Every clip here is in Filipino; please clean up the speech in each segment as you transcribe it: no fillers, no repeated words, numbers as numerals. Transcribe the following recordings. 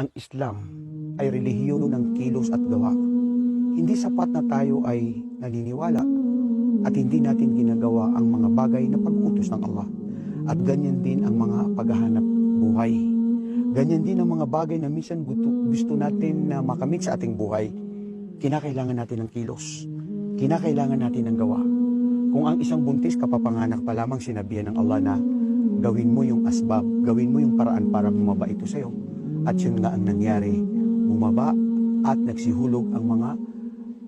ang Islam ay relihiyon ng kilos at gawa. Hindi sapat na tayo ay naniniwala at hindi natin ginagawa ang mga bagay na pag-utos ng Allah. At ganyan din ang mga paghahanap buhay. Ganyan din ang mga bagay na minsan gusto natin na makamit sa ating buhay. Kinakailangan natin ng kilos. Kinakailangan natin ng gawa. Kung ang isang buntis kapapanganak pa lamang, sinabihan ng Allah na gawin mo yung asbab, gawin mo yung paraan para bumaba ito sa'yo. At yun nga ang nangyari. Bumaba at nagsihulog ang mga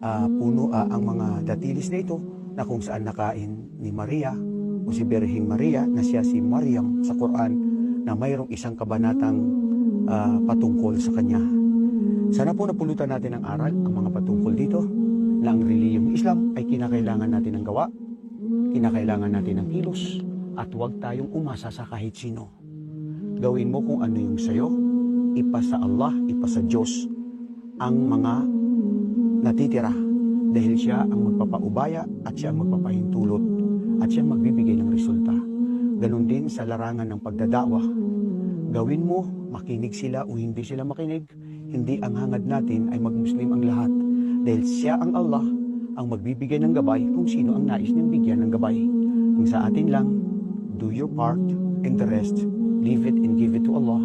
ang mga datilis na ito na kung saan nakain ni Maria o si Birheng Maria na siya si Maryam sa Quran na mayroong isang kabanatang patungkol sa kanya. Sana po napulutan natin ng aral ang mga patungkol dito na ang relihiyong Islam ay kinakailangan natin ng gawa, kinakailangan natin ng kilos, at huwag tayong umasa sa kahit sino. Gawin mo kung ano yung sayo, ipasa Allah, ipasa Diyos ang mga natitira dahil siya ang magpapaubaya at siya ang magpapahintulot at siya ang magbibigay ng resulta. Ganon din sa larangan ng pagdadawa. Gawin mo, makinig sila o hindi sila makinig, hindi ang hangad natin ay magmuslim ang lahat dahil siya ang Allah ang magbibigay ng gabay kung sino ang nais niyang bigyan ng gabay. Ang sa atin lang, do your part and the rest, leave it and give it to Allah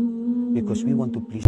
because we want to please